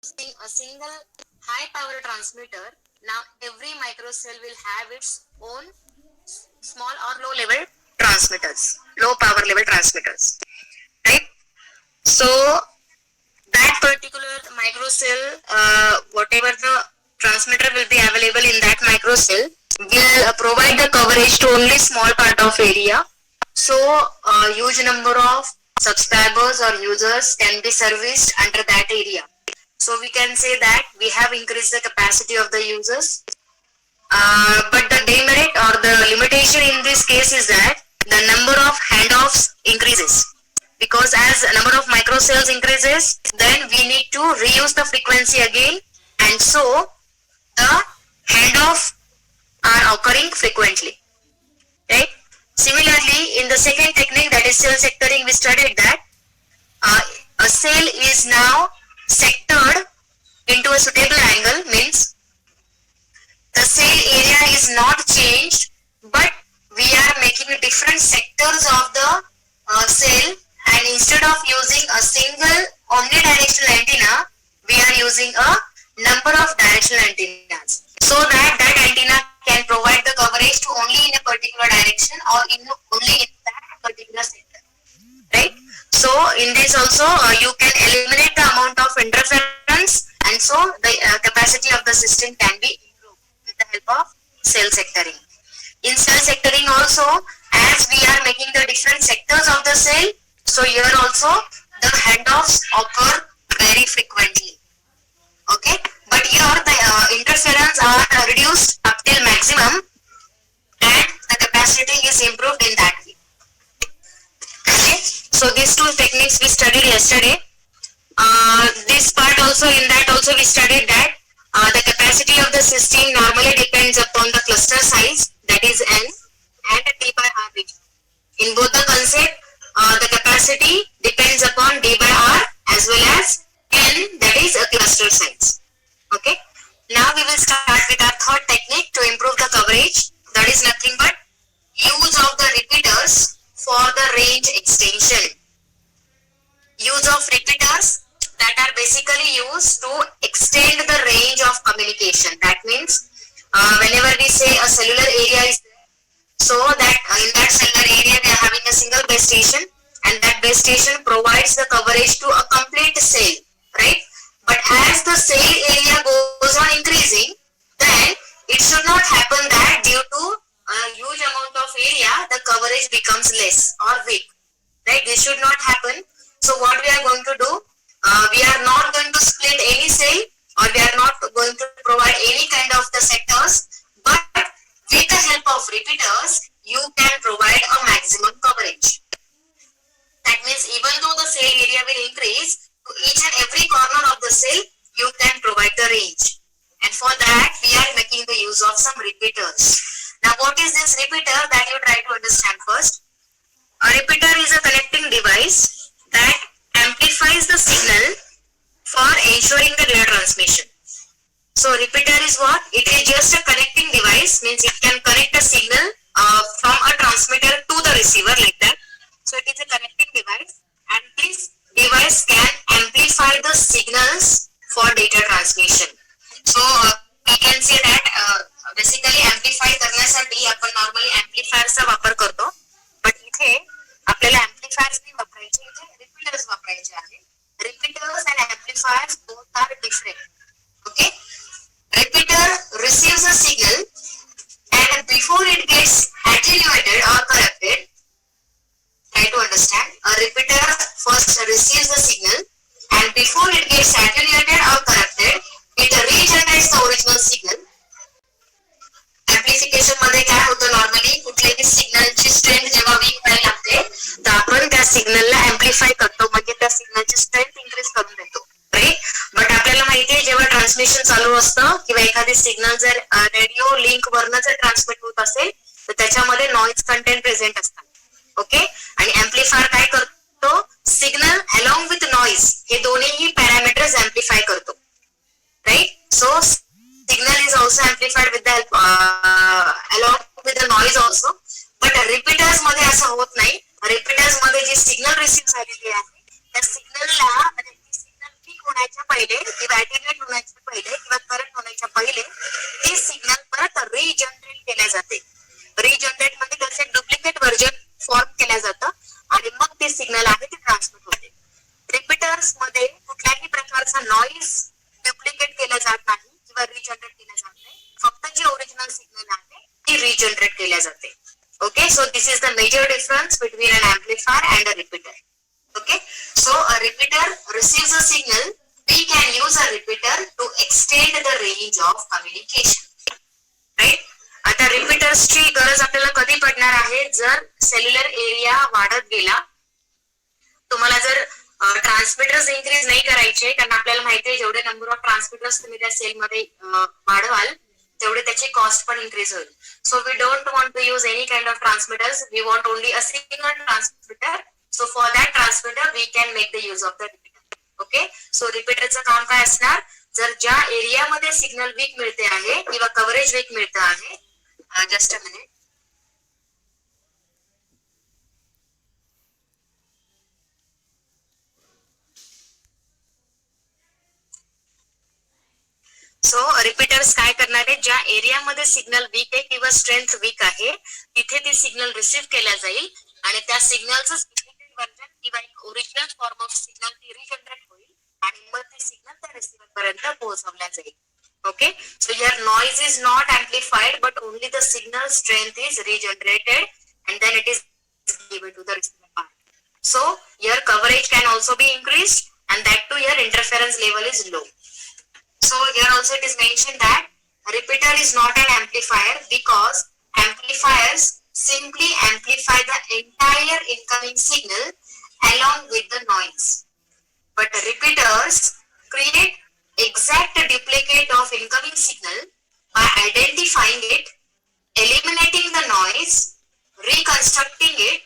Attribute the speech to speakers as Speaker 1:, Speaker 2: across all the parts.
Speaker 1: A single high power transmitter, now every microcell will have its own small or low level transmitters, low power level transmitters, right? So that particular microcell, whatever the transmitter will be available in that microcell, will provide the coverage to only small part of area. So a huge number of subscribers or users can be serviced under that area. So we can say that we have increased the capacity of the users. But the demerit or the limitation in this case is that the number of handoffs increases, because as the number of microcells increases, then we need to reuse the frequency again, and so the handoffs are occurring frequently, right? Similarly, in the second technique, that is cell sectoring, we studied that a cell is now sectored into a suitable angle, means the cell area is not changed, but we are making different sectors of the cell, and instead of using a single omnidirectional antenna, we are using a number of directional antennas, so that that antenna can provide the coverage to only in a particular direction or only in that particular sector, right? So in this also you can eliminate the amount of interference, and so the capacity of the system can be improved with the help of cell sectoring. In cell sectoring also, as we are making the different sectors of the cell, so here also the handoffs occur very frequently. Okay, but here the interference are reduced up till maximum, and the capacity is improved in that way. Okay, so these two techniques we studied yesterday. This part also, in that also we studied that the capacity of the system normally depends upon the cluster size, that is N, and D by R ratio. In both the concept, the capacity depends upon D by R as well as N, that is a cluster size. Okay. Now we will start with our third technique to improve the coverage. That is nothing but use of the repeaters for the range extension. Use of repeaters that are basically used to extend the range of communication. That means whenever we say a cellular area is there, so that in that cellular area we are having a single base station, and that base station provides the coverage to a complete cell, right? But as the cell area goes on increasing, then it should not happen that due to a huge amount of area the coverage becomes less or weak, right? This should not happen. So what we are going to do, we are not going to split any cell, or we are not going to provide any kind of the sectors, but with the help of repeaters you can provide a maximum coverage. That means even though the cell area will increase, to each and every corner of the cell you can provide the range, and for that we are making the use of some repeaters. Now what is this repeater, that you try to understand first. A repeater is a connecting device that amplifies the signal for ensuring the data transmission. So repeater is what? It is just a connecting device, means it can connect a signal from a transmitter to the receiver, like that. So it is a connecting device, and this device can amplify the signals for data transmission. So we can say that basically amplify करण्यासाठी आपण normally amplifiers चा वापर करतो, but इथे आपल्याला amplifiers नाही वापरायचे, इथे repeaters वापरायचे आहे. Repeaters and amplifiers both are different. Okay, repeater receives a signal, and before it gets attenuated or corrupted, try to understand. A repeater first receives the signal, and before it gets attenuated or corrupted, it regenerates the original signal. Amplification मध्ये काय होतं, normally कुठल्याही सिग्नलची strength जेव्हा week व्हायला लागते, तर आपण त्या सिग्नलला अँप्लिफाय करतो, म्हणजे त्या सिग्नलची स्ट्रेंथ इन्क्रीज करून देतो, राईट? बट आपल्याला माहिती आहे जेव्हा ट्रान्समिशन चालू असतं किंवा एखादी सिग्नल जर रेडिओ लिंक वरनं जर ट्रान्समिट होत असेल, तर त्याच्यामध्ये नॉइज कंटेंट प्रेझेंट असतात. ओके, आणि अँप्लिफायर काय करतो, सिग्नल अलॉंग विथ नॉइज हे दोन्हीही पॅरामीटर्स अँप्लिफाय करतो, right? So signal is also amplified with the along with the noise also, but repeaters मध्ये असं होत नाही. repeaters मध्ये जी सिग्नल रिसीव्ह झालेली आहे त्या सिग्नलला, म्हणजे ती सिग्नल पीक होण्याच्या पहिले ती ऍक्टिव्हेट होण्याच्या पहिले किंवा करंट होण्याच्या पहिले ते सिग्नल परत रिजनरेट केल्या जाते. रिजनरेट म्हणजे त्याचे डुप्लिकेट व्हर्जन फॉर्म केल्या जातं आणि मग ते सिग्नल आहे ते ट्रान्समिट होते. रिपीटर्स मध्ये कुठल्याही प्रकारचा नॉइज डुप्लिकेट केला जात नाही किंवा रिजनरेट केला जात नाही. फक्त जे ओरिजिनल सिग्नल आहे ती रिजनरेट केल्या जाते. Okay, so this is the major difference between an amplifier and a repeater. Okay, so a repeater receives a signal. We can use a repeater to extend the range of communication. Right? आता रिपीटर्सची गरज आपल्याला कधी पडणार आहे, जर cellular area वाढत गेला. तुम्हाला जर ट्रान्समिटर्स इन्क्रीज नाही करायचे, कारण आपल्याला माहिती आहे जेवढे नंबर ऑफ ट्रान्समिटर्स तुम्ही त्या सेलमध्ये वाढवाल तेवढे त्याची कॉस्ट पण इन्क्रीज होईल. So we don't want to use any kind of transmitters. We want only a single transmitter. So for that transmitter, we can make the use of the repeater. Okay. So repeaterचं काम काय असणार, जर ज्या एरियामध्ये signal weak मिळते आहे किंवा coverage week मिळतं आहे, just a minute. So repeaters काय करणार आहे, ज्या एरियामध्ये सिग्नल वीक आहे किंवा स्ट्रेंथ वीक आहे तिथे ती सिग्नल रिसीव्ह केल्या जाईल आणि त्या सिग्नलचं डुप्लिकेट व्हर्जन किंवा एक ओरिजिनल फॉर्म ऑफ सिग्नल ती रिजनरेट होईल आणि मग ते सिग्नल त्या रिसिव्हर पर्यंत पोहोचवल्या जाईल. Okay, so your noise is not amplified, but only the signal strength is regenerated and then it is given to the receiver part. So your coverage can also be increased and that too your interference level is low. So here also it is mentioned that repeater is not an amplifier because amplifiers simply amplify the entire incoming signal along with the noise. But repeaters create exact duplicate of incoming signal by identifying it, eliminating the noise, reconstructing it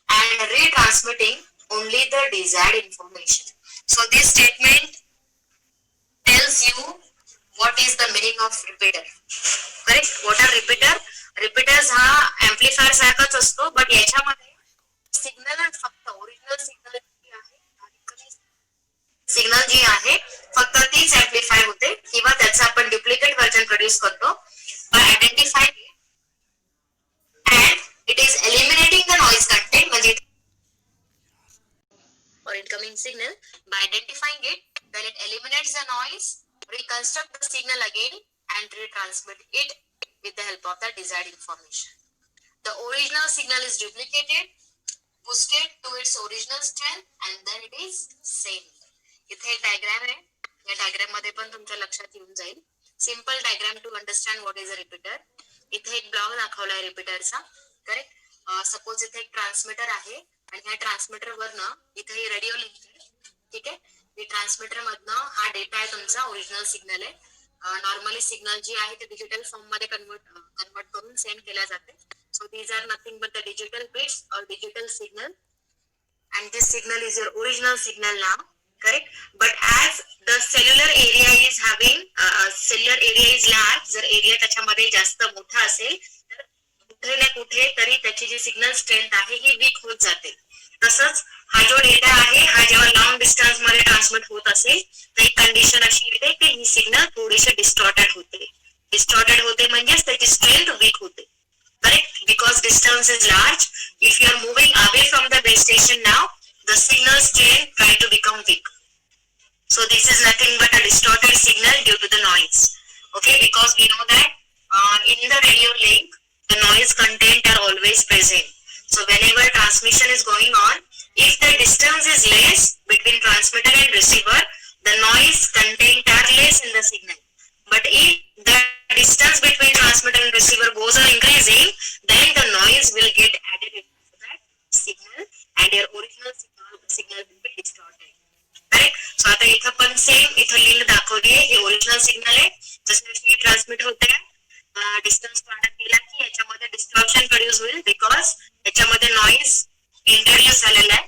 Speaker 1: and retransmitting only the desired information. So this statement tells you what is the meaning of repeater. Correct? What are repeater? Repeaters हा amplifier सारखाच असतो, but याच्यामध्ये signal फक्त original signal signal जी आहे फक्त तीच amplify होते किंवा त्याचं आपण डुप्लिकेट व्हर्जन प्रोड्यूस करतो by identifying and it is eliminating the noise content म्हणजे or incoming signal. By identifying it, then it eliminates the noise, reconstruct the signal again and retransmit it with the help of the desired information. The original signal is duplicated, boosted to its original strength and then it is same. इथे एक diagram आहे, या diagram मध्ये पण तुमच्या लक्षात येऊन जाईल. Simple diagram to understand what is a repeater. इथे एक ब्लॉक दाखवलाय रिपीटरचा. करेक्ट. सपोज इथे एक ट्रान्समीटर आहे आणि ह्या ट्रान्समीटर वरनं इथे रेडिओ लिंक आहे. ठीक आहे. ही ट्रान्समीटर मधनं हा डेटा आहे तुमचा ओरिजिनल सिग्नल आहे. नॉर्मली सिग्नल जी आहे ते डिजिटल फॉर्म मध्ये कन्वर्ट करून सेंड केल्या जाते. So these are nothing but the digital bits और digital signal and this signal is your original signal now. Correct. But as the cellular area is having cellular area is large, जर area त्याच्यामध्ये जास्त मोठा असेल तर कुठे ना कुठे तरी त्याची जी सिग्नल स्ट्रेंथ आहे ही वीक होत जाते. तसंच हा जो डेटा आहे हा जेव्हा लॉंग डिस्टन्स मध्ये ट्रान्समिट होत असेल तर एक कंडिशन अशी येते की ही सिग्नल थोडीशी डिस्टॉर्टेड होते. डिस्टॉर्टेड होते म्हणजेच त्याची स्ट्रेंथ वीक होते. Correct? Because distance is large. If you are moving away from the base station now, the signal strength try to become weak. So this is nothing but a distorted signal due to the noise. Okay, because we know that in the radio link, the noise content are always present. So whenever transmission is going on, if the distance is less between transmitter and receiver, the noise content are less in the signal. But if the distance between transmitter and receiver goes on increasing, then the noise will get added into that signal and your original signal will be distorted. Correct? So आता इथं पण same इथं link दाखवली आहे. ही original signal आहे. जशी transmit होते distance वाढत गेला की याच्यामध्ये डिस्टॉर्शन प्रोड्यूस होईल बिकॉज याच्यामध्ये नॉइज इंट्रोड्यूस झालेला आहे.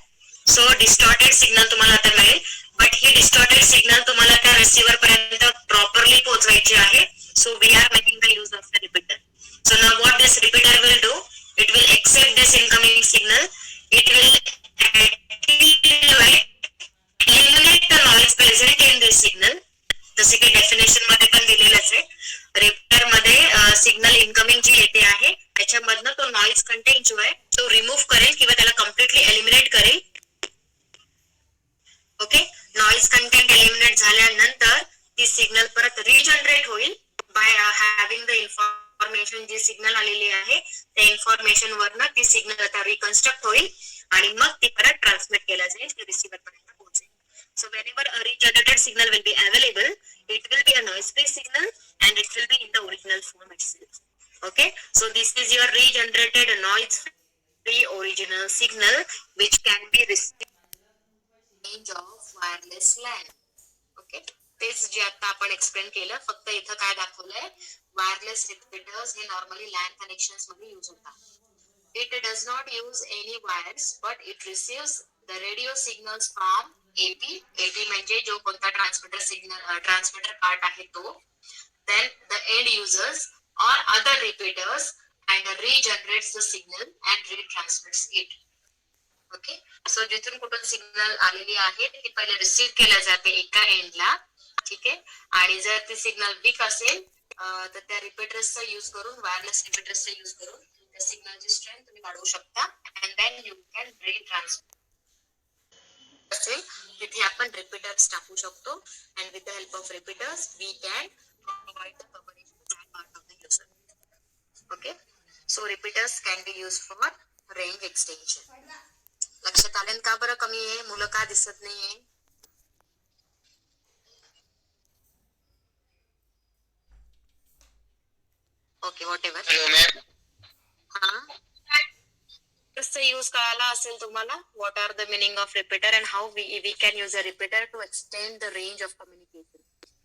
Speaker 1: सो डिस्टॉर्टेड सिग्नल तुम्हाला आता मिळेल. बट ही डिस्टॉर्टेड सिग्नल तुम्हाला त्या रिसिव्हर पर्यंत प्रॉपरली पोहोचवायची आहे. So we are making the use of the repeater. So now what this repeater will do? It will accept this incoming signal. It will eliminate the noise present in this signal. The जसे की definition मध्ये पण दिलेलंच आहे. Repeater मध्ये signal incoming जी येते आहे त्याच्यामधनं तो नॉइज कंटेंट जो आहे तो रिमूव्ह करेल किंवा त्याला कम्प्लिटली एलिमिनेट करेल. ओके, नॉइज कंटेंट एलिमिनेट झाल्यानंतर ती सिग्नल परत रिजनरेट होईल बाय हॅव्हिंग द इन्फॉर्मेशन. जी सिग्नल आलेली आहे त्या इन्फॉर्मेशन वरनं ती सिग्नल आता रिकन्स्ट्रक्ट होईल आणि मग ती परत ट्रान्समिट केला जाईल रिसिव्हर पर्यंत पोहोचेल. So whenever a regenerated signal will be available, it will be a noise-free signal and it will be in the original form itself. Okay, so this is your regenerated noise-free original signal which can be received range of wireless LAN. Okay, तेच जे आता आपण explain केलं, फक्त इथं काय दाखवलंय, wireless repeaters हे normally LAN connections मध्ये use होतात. It does not use any wires, but it receives the radio signals from AP. AP म्हणजे जो कोणता ट्रान्समीटर सिग्नल ट्रान्समीटर पार्ट आहे तो. Then the end users or other repeaters and regenerates the signal and retransmits it. Okay, so जिथून कुठून signal आलेली आहे ती पहिले रिसीव्ह केल्या जाते एका एंडला. ठीक आहे, आणि जर ती सिग्नल वीक असेल तर त्या रिपीटर्सचा यूज करून, वायरलेस रिपीटर्सचा यूज करून त्या सिग्नलची स्ट्रेंथ तुम्ही वाढवू शकता and then you can retransfer असेल तिथे आपण रिपीटर्स टाकू शकतो and with the help of repeaters we can provide the coverage to that part of the user. Okay, so repeaters can be use for range extension. लक्षात आलं का बरं कमी आहे, मुलं का दिसत नाहीये? Okay, whatever. हा, कसं यूज कळाला असेल तुम्हाला. What are the meaning of repeater and how we can use a repeater to extend the range of communication.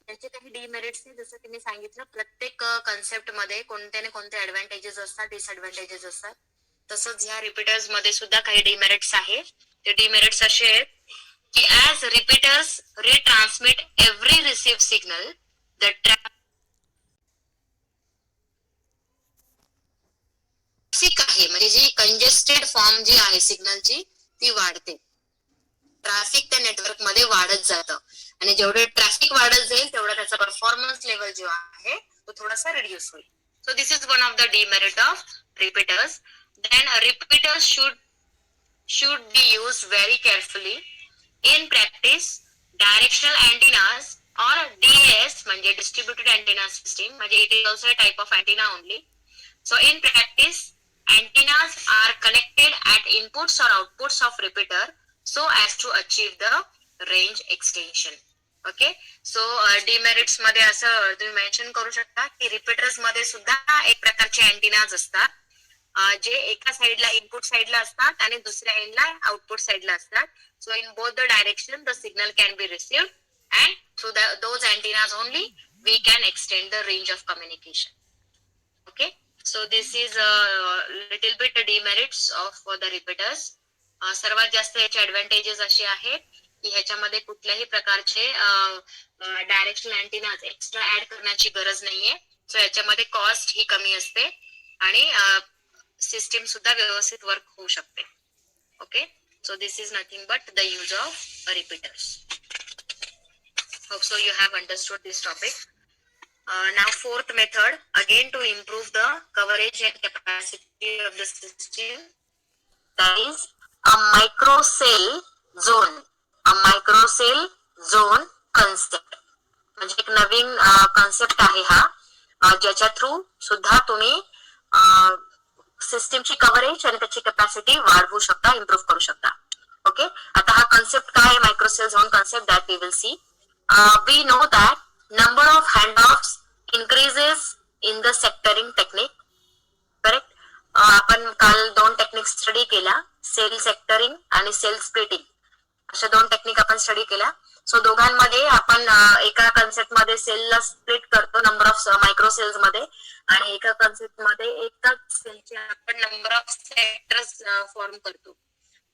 Speaker 1: त्याचे काही डिमेरिट्स आहे, जसं तुम्ही सांगितलं प्रत्येक कन्सेप्ट मध्ये कोणत्या ना कोणते ऍडव्हान्टेजेस असतात, डिसएडव्हान्टेजेस असतात. तसंच ह्या रिपीटर्स मध्ये सुद्धा काही डिमेरिट्स आहे. ते डिमेरिट्स असे आहेत की as repeaters retransmit every receive signal the traffic आहे, म्हणजे जी कंजेस्टेड फॉर्म जी आहे सिग्नलची ती वाढते. ट्रॅफिक त्या नेटवर्क मध्ये वाढत जातं आणि जेवढे ट्रॅफिक वाढत जाईल तेवढा त्याचा परफॉर्मन्स लेवल जो आहे तो थोडासा रिड्यूस होईल. So this is one of the demerit of repeaters. Then repeaters should be used very carefully. In practice, directional antennas or DAS म्हणजे distributed antenna system, म्हणजे it is also a type of antenna only. So in practice, antennas are connected at inputs or outputs of repeater so as to achieve the range extension. Okay, so demerits मध्ये असं तुम्ही mention करू शकता की repeaters मध्ये सुद्धा एक प्रकारचे अँटिनाज असतात जे एका साइडला इनपुट साइडला असतात आणि दुसऱ्या एंडला आउटपुट साइडला असतात. So in both the direction the signal can be received and through those antennas only we can extend the range of communication. Okay, so this is little bit demerits of the repeaters. सर्वात जास्त याचे advantages असे आहेत की ह्याच्यामध्ये कुठल्याही प्रकारचे directional अँटिनाज extra add करण्याची गरज नाहीये. सो याच्यामध्ये कॉस्ट ही कमी असते आणि सिस्टीम सुद्धा व्यवस्थित वर्क होऊ शकते. Okay, so this is nothing but the use of repeaters. Hope so you have understood this topic. Now fourth method, again to improve the coverage and capacity of the system, that is a microcell zone. A microcell zone concept म्हणजे एक नवीन concept आहे हा ज्याच्या through सुद्धा तुम्ही सिस्टीमची coverage आणि त्याची कॅपॅसिटी वाढवू शकता, इम्प्रूव्ह करू शकता. ओके, आता हा कन्सेप्ट काय आहे microcell zone concept, that we will see. We know that number of handoffs increases in the sectoring technique. Correct, आपण काल दोन टेक्निक स्टडी केल्या, सेल सेक्टरिंग आणि सेल स्प्लिटिंग, अशा दोन टेक्निक आपण स्टडी केल्या. सो दोघांमध्ये आपण एका कन्सेप्ट मध्ये सेलला स्प्लिट करतो नंबर ऑफ मायक्रोसेल्स मध्ये आणि एका कन्सेप्ट मध्ये एकाच सेलचे आपण नंबर ऑफ सेक्टर्स फॉर्म करतो.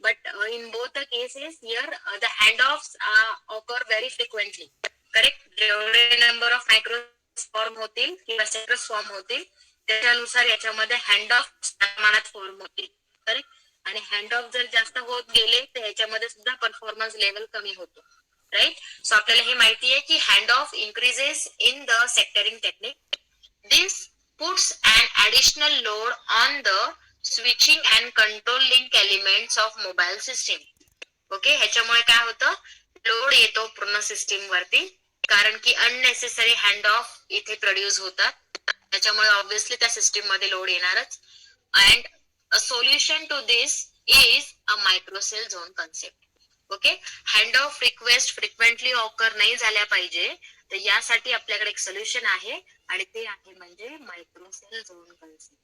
Speaker 1: But in both the cases here the handoffs occur very frequently. Correct, जेवढे नंबर ऑफ मायक्रो फॉर्म होतील किंवा सेक्टर्स फॉर्म होतील त्याच्यानुसार याच्यामध्ये हँड ऑफ प्रमाणात फॉर्म होतील. करेक्ट, आणि हँड ऑफ जर जास्त होत गेले तर याच्यामध्ये सुद्धा परफॉर्मन्स लेवल कमी होतो. राईट. सो आपल्याला हे माहिती आहे की handoff increases in the sectoring technique. This puts an additional load on the switching and control link elements of mobile system. Okay, ह्याच्यामुळे काय होतं, लोड येतो पूर्ण सिस्टीम वरती, कारण की अननेसेसरी हँड ऑफ इथे प्रोड्यूस होतात, त्याच्यामुळे ऑब्व्हियसली त्या सिस्टीम मध्ये लोड येणारच. And a solution to this is a microcell zone concept. Okay, handoff request frequently occur नाही झाल्या पाहिजे, तर यासाठी आपल्याकडे एक सोल्युशन आहे आणि ते आहे म्हणजे मायक्रोसेल झोन कन्सेप्ट.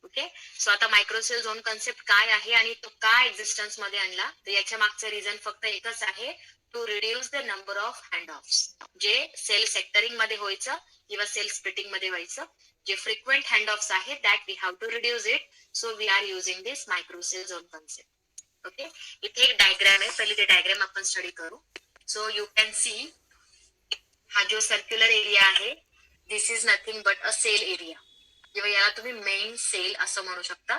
Speaker 1: ओके, सो आता मायक्रोसेल झोन कन्सेप्ट काय आहे आणि तो काय एक्झिस्टन्स मध्ये आणला, तर याच्या मागचं रिझन फक्त एकच आहे, to reduce the number of handoffs. जे सेल सेक्टरिंग मध्ये व्हायचं किंवा सेल स्प्लिटिंग मध्ये व्हायचं, जे फ्रिक्वेंट हँड ऑफ्स आहेत, that we have to reduce it. So we are using this microcell zone concept. Okay, इथे एक डायग्राम आहे, पहिले ते डायग्राम आपण स्टडी करू. सो यू कॅन सी, हा जो सर्क्युलर एरिया आहे, this is nothing but a cell area, किंवा याला तुम्ही मेन सेल असं म्हणू शकता.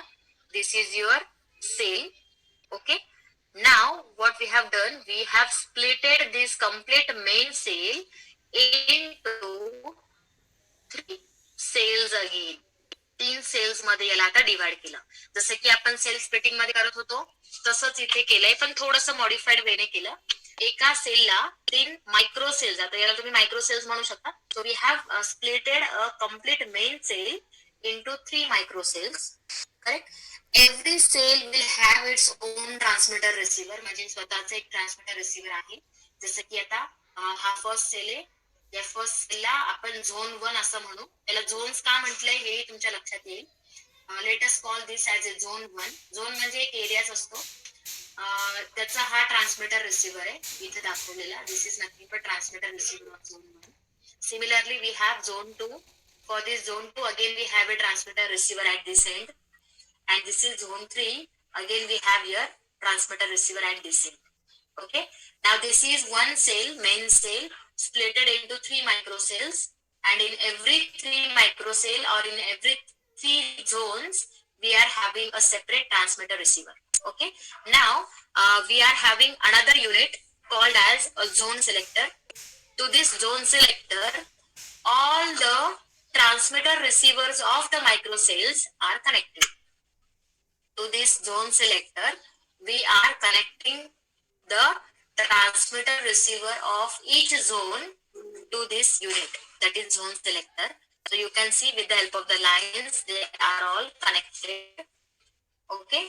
Speaker 1: This is your cell. Okay, now what we have done, we have splitted this complete main cell into 3 cells again. 3 sales मध्ये याला आता डिवाइड केलं. जसं की आपण सेल स्प्लिटिंग मध्ये करत होतो तसंच इथे केलंय, पण थोडंसं मॉडिफाईड वेने केलं. एका सेलला 3 मायक्रो सेल्स, आता याला तुम्ही मायक्रो सेल्स म्हणू शकता. So we have splitted a complete main cell into 3 micro cells. Correct? Every cell will have its own transmitter receiver, म्हणजे स्वतःच एक ट्रान्समीटर रिसिव्हर आहे. जसं की आता हा फर्स्ट सेल आहे, या फर्स्ट सेलला आपण झोन 1 असं म्हणू. त्याला झोन्स का म्हटलंय हे तुमच्या लक्षात येईल. Let us call this as a zone 1. Zone म्हणजे एक एरियाच असतो. त्याचा हा ट्रान्समीटर रिसिव्हर आहे इथे दाखवलेला. This is nothing but transmitter receiver of zone 1. Similarly, we have zone 2. For this zone 2, again we have a transmitter receiver at this end. And this is zone 3. Again we have here transmitter receiver at this end. Okay. Now this is one cell, main cell, splitted into 3 micro cells. And in every 3 micro cell or in every 3 zones, we are having a separate transmitter receiver. Okay. Now we are having another unit called as a zone selector. To this zone selector, all the transmitter receivers of the microcells are connected. To this zone selector, we are connecting the transmitter receiver of each zone to this unit, that is zone selector. So you can see with the help of the lines, they are all connected. Okay.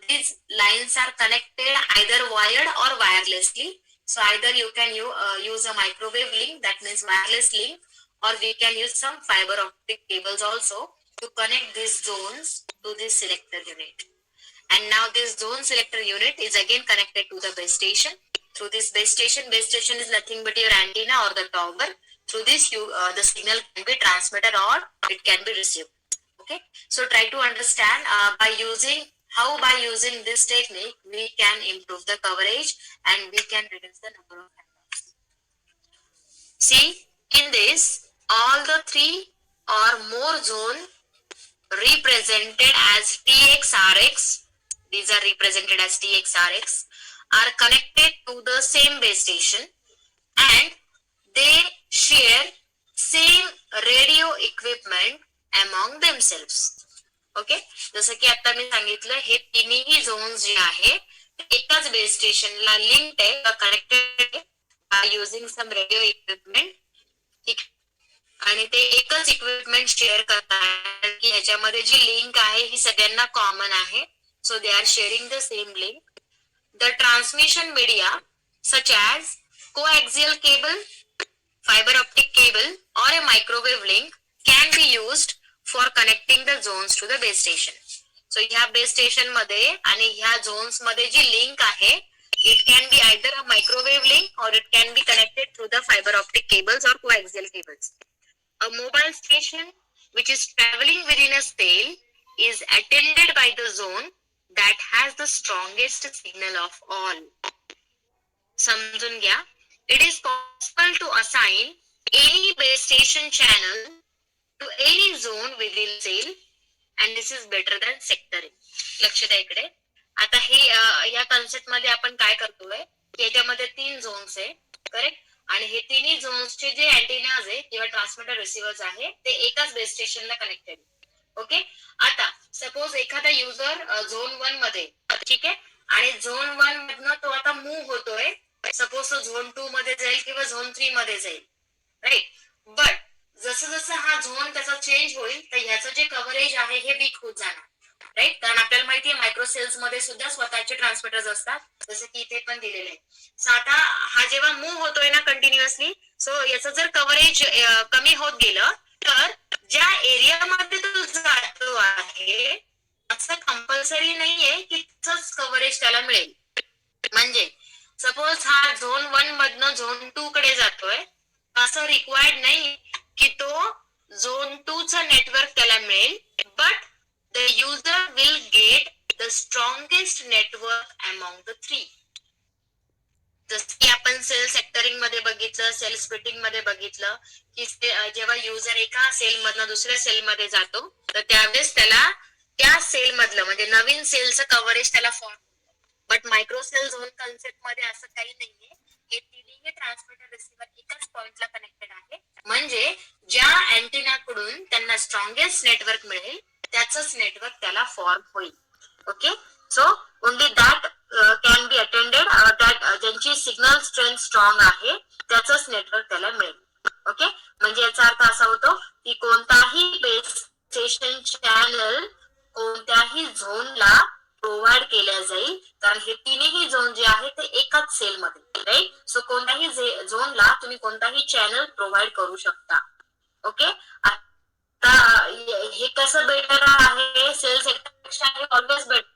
Speaker 1: These lines are connected either wired or wirelessly. So either you can use a microwave link, that means wireless link, or we can use some fiber optic cables also to connect these zones to this selector unit. And now this zone selector unit is again connected to the base station. Through this base station is nothing but your antenna or the tower. Through this the signal can be transmitted or it can be received. Okay, so try to understand by using this technique we can improve the coverage and we can reduce the number of handoffs. See, in this all the 3 or more zone represented as TXRX, these are represented as TXRX, are connected to the same base station and they share same radio equipment among themselves. Okay, जसं की आता मी सांगितलं, हे तिन्ही zones जे आहे एकाच base स्टेशनला linked आहे, connected by using some radio equipment. ठीक, आणि ते एकच इक्विपमेंट शेअर करतात की ह्याच्यामध्ये जी लिंक आहे ही सगळ्यांना कॉमन आहे. So they are sharing the same link. The transmission media such as coaxial cable, fiber optic cable or a microwave link can be used for connecting the zones to the base station. So ह्या base station मध्ये आणि ह्या zones मध्ये जी link आहे, it can be either a microwave link or it can be connected through the fiber optic cables or coaxial cables. A mobile station which is traveling within a cell is attended by the zone that has the strongest signal of all. समजून घ्या. It is possible to assign any base station channel to any zone within cell and this is better than sectoring. लक्ष द्या इकडे. आता हे या concept मध्ये आपण काय करतोय, याच्यामध्ये 3 झोन्स आहे, करेक्ट. आणि हे तिन्ही झोन्सचे जे अँटेनाज आहे किंवा ट्रान्समीटर रिसिव्हर्स आहे ते एकाच बेस स्टेशनला कनेक्टेड. ओके. आता सपोज एखादा युजर झोन 1 मध्ये, ठीक आहे, आणि झोन 1 मधनं तो आता मूव्ह होतोय, सपोज तो झोन 2 मध्ये जाईल किंवा झोन 3 मध्ये जाईल, राईट. बट जसं जसं हा झोन त्याचा चेंज होईल तर ह्याचं जे कव्हरेज आहे हे वीक होत जाणार, राईट. कारण आपल्याला माहिती आहे मायक्रोसेल्स मध्ये सुद्धा स्वतःचे ट्रान्समीटर्स असतात, जसं की इथे पण दिलेले आहे. सो आता हा जेव्हा मूव्ह होतोय ना कंटिन्युअसली, सो याचं जर कव्हरेज कमी होत गेलं तर ज्या एरियामध्ये तो जातो आहे असं कंपल्सरी नाहीये की त्याच कव्हरेज त्याला मिळेल. म्हणजे सपोज हा झोन 1 मधनं झोन 2 कडे जातोय, असं रिक्वायर्ड नाही की तो झोन 2 चं नेटवर्क त्याला मिळेल, but the user will get the strongest network among the 3. जसं की आपण सेल सेक्टरिंग मध्ये बघितलं, सेल स्प्लिटिंग मध्ये बघितलं की जेव्हा युजर एका सेल मधनं दुसऱ्या सेल मध्ये जातो तर त्यावेळेस त्याला त्या सेल मधलं म्हणजे नवीन सेलचं कव्हरेज त्याला form. But microcell zone concept मध्ये असं काही नाहीये. हे तिन्ही ट्रान्समीटर रिसिव्हर एकाच पॉइंटला कनेक्टेड आहे, म्हणजे ज्या अँटेना कडून त्यांना स्ट्रॉंगेस्ट नेटवर्क मिळेल त्याचंच नेटवर्क त्याला फॉर्म होईल. Okay. So only that can be attended, that ज्यांची सिग्नल स्ट्रेंथ स्ट्रॉंग आहे त्याचंच नेटवर्क त्याला मिळेल. ओके. म्हणजे याचा अर्थ असा होतो की कोणताही बेस स्टेशन चॅनल कोणत्याही झोनला प्रोव्हाइड केल्या जाईल, कारण हे तिन्ही झोन जे आहे ते एकाच सेल मध्ये, राईट. सो कोणत्याही झोनला तुम्ही कोणताही चॅनल प्रोव्हाइड करू शकता. ओके. आता हे कसं बेटर आहे सेल सेक्टरपेक्षा? हे ऑलवेज बेटर,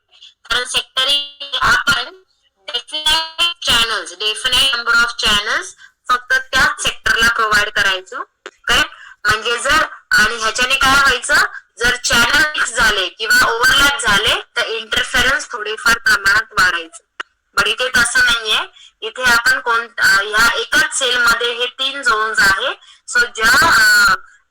Speaker 1: कारण सेक्टरिंग आपण definite channels, definite number of channels फक्त त्याच सेक्टरला प्रोव्हाइड करायचो, करेक्ट. म्हणजे जर आणि ह्याच्याने काय व्हायचं, जर चॅनल मिक्स झाले किंवा ओव्हरलॅप झाले तर इंटरफेरन्स थोडीफार प्रमाणात वाढायचं. पण इथे तसं नाहीये. इथे आपण ह्या एकाच सेल मध्ये हे 3 झोन्स आहे. सो ज्या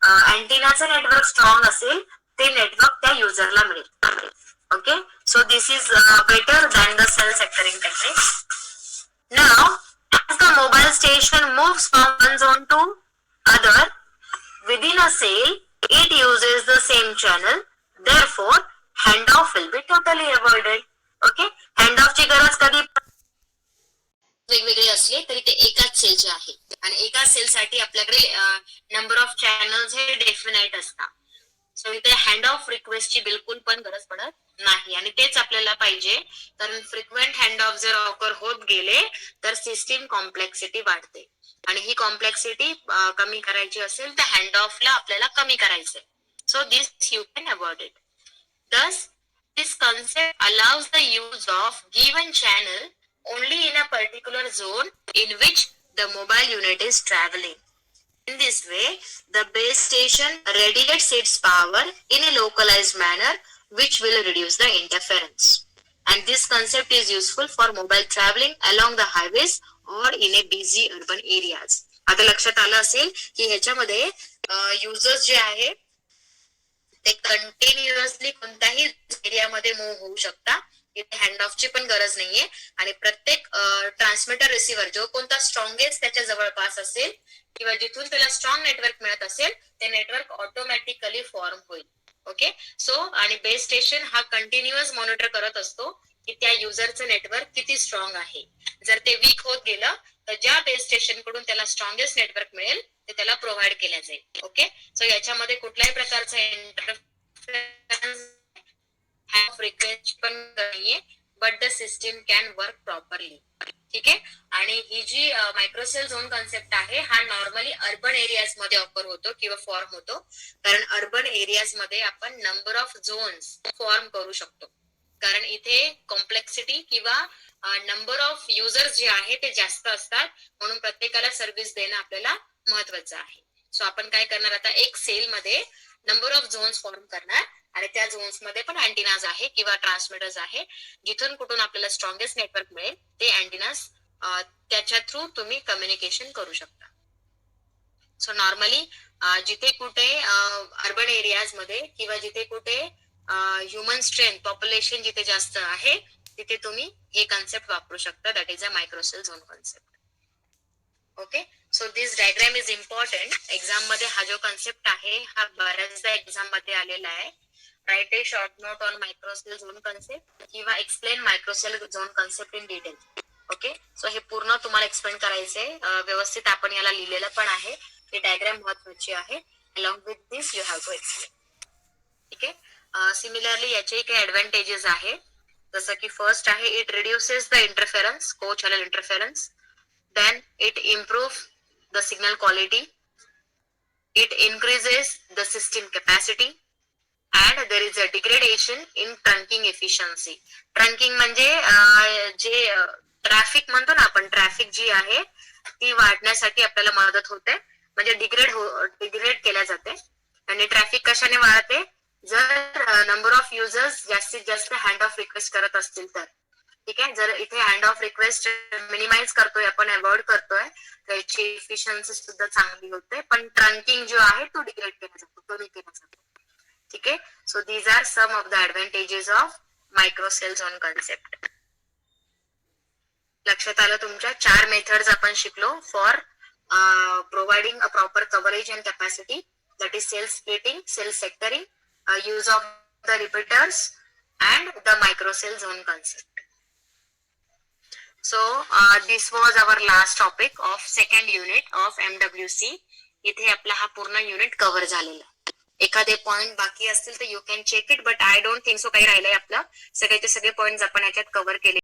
Speaker 1: अँटेनाचं नेटवर्क स्ट्रॉंग असेल ते नेटवर्क त्या युजरला मिळेल. Okay. So this is better than the cell sectoring technique. Now, as the mobile station moves from one zone to other within a cell, it uses the same channel. Therefore, handoff will be totally avoided. Okay? Handoff ची गरज कधी वेगवेगळे असले तरी ते एकाच सेलचे आहे, आणि एकाच सेलसाठी आपल्याकडे नंबर ऑफ चॅनल्स हे डेफिनाइट असतात. सो इथे हँड ऑफ रिक्वेस्टची बिलकुल पण गरज पडत नाही, आणि तेच आपल्याला पाहिजे, कारण फ्रिक्वेंट हँड ऑफ जर ऑकर होत गेले तर सिस्टीम कॉम्प्लेक्सिटी वाढते, आणि ही कॉम्प्लेक्सिटी कमी करायची असेल तर हँड ऑफला आपल्याला कमी करायचंय. So this you can avoid it. Thus, this concept allows the use of given channel only in a particular zone in which the mobile unit is traveling. In this way, the base station radiates its power in a localized manner, which will reduce the interference. And this concept is useful for mobile traveling along the highways or in a busy urban areas. आता लक्षात आलं असेल की ह्याच्यामध्ये users जे आहे ते continuously कोणत्याही एरियामध्ये मूव्ह होऊ शकता. इथे हँड ऑफची पण गरज नाहीये, आणि प्रत्येक ट्रान्समीटर रिसिव्हर जो कोणता स्ट्रॉंगेस्ट त्याच्या जवळपास असेल किंवा जिथून त्याला स्ट्रॉंग नेटवर्क मिळत असेल ते नेटवर्क ऑटोमॅटिकली फॉर्म होईल. ओके. सो आणि बेस स्टेशन हा कंटिन्युअस मॉनिटर करत असतो की त्या युजरचं नेटवर्क किती स्ट्रॉंग आहे. जर ते वीक होत गेलं तर ज्या बेस स्टेशन कडून त्याला स्ट्रॉंगेस्ट नेटवर्क मिळेल ते त्याला प्रोव्हाइड केल्या जाईल. ओके. सो याच्यामध्ये कुठल्याही प्रकारचा इंटरफेरन्स फ्रिक्वेन्सी पण नाहीये, but the system can work properly. ठीक आहे. आणि ही जी मायक्रोसेल झोन कन्सेप्ट आहे हा नॉर्मली अर्बन एरियाज मध्ये ऑफर होतो किंवा फॉर्म होतो, कारण अर्बन एरियाज मध्ये आपण नंबर ऑफ झोन्स फॉर्म करू शकतो, कारण इथे कॉम्प्लेक्सिटी किंवा नंबर ऑफ युजर्स जे आहे ते जास्त असतात, म्हणून प्रत्येकाला सर्व्हिस देणं आपल्याला महत्वाचं आहे. सो आपण काय करणार, आता एक सेल मध्ये नंबर ऑफ झोन्स फॉर्म करणार, आणि त्या झोन्स मध्ये पण अँटिनाज आहे किंवा ट्रान्समीटर्स आहे, जिथून कुठून आपल्याला स्ट्रॉंगेस्ट नेटवर्क मिळेल ते अँटिनाज त्याच्या थ्रू तुम्ही कम्युनिकेशन करू शकता. सो नॉर्मली जिथे कुठे अर्बन एरियाज मध्ये किंवा जिथे कुठे ह्युमन स्ट्रेंथ पॉप्युलेशन जिथे जास्त आहे तिथे तुम्ही हे कन्सेप्ट वापरू शकता, that is a microcell zone concept. Okay, so this diagram is important. Exam मध्ये हा जो कन्सेप्ट आहे हा बऱ्याचदा एक्झाम मध्ये आलेला आहे. Write a short note on microcell zone concept किंवा explain microcell zone concept in detail. Okay, so हे पूर्ण तुम्हाला एक्सप्लेन करायचंय. व्यवस्थित आपण याला लिहिलेलं पण आहे. ही डायग्राम महत्वाची आहे. Along with this you have to explain. ठीक आहे. सिमिलरली याचे काही ऍडव्हान्टेजेस आहे. जसं की फर्स्ट आहे इट रिड्युसेस द इंटरफेरन्स, को channel interference. Then it improves the signal quality, it increases the system capacity, and there is a degradation in trunking efficiency. Trunking म्हणजे जे ट्रॅफिक म्हणतो ना आपण, ट्रॅफिक जी आहे ती वाढण्यासाठी आपल्याला मदत होते, म्हणजे डिग्रेड केल्या जाते. आणि ट्रॅफिक कशाने वाढते, जर नंबर ऑफ युजर्स जास्तीत जास्त हँड ऑफ रिक्वेस्ट करत असतील तर. ठीक आहे, जर इथे हँड ऑफ रिक्वेस्ट मिनिमाइज करतोय आपण, अवॉइड करतोय, त्याची इफिशियन्सी सुद्धा चांगली होते, पण ट्रंकिंग जो आहे तो डिग्रेड केला जातो, कमी केला जातो. ठीक आहे, so these are some of the advantages of microcell zone concept. लक्षात आलं तुमच्या? 4 मेथड्स आपण शिकलो for providing a proper coverage and capacity, that is cell splitting, cell sectoring, use of the repeaters and the microcell zone concept. So this was our last topic of second unit of MWC. इथे आपला हा पूर्ण unit cover झालेला. एखादे point बाकी असतील तर you can check it, but I don't think so काही राहिलंय आपलं. सगळ्याचे सगळे पॉइंट आपण याच्यात कव्हर केले.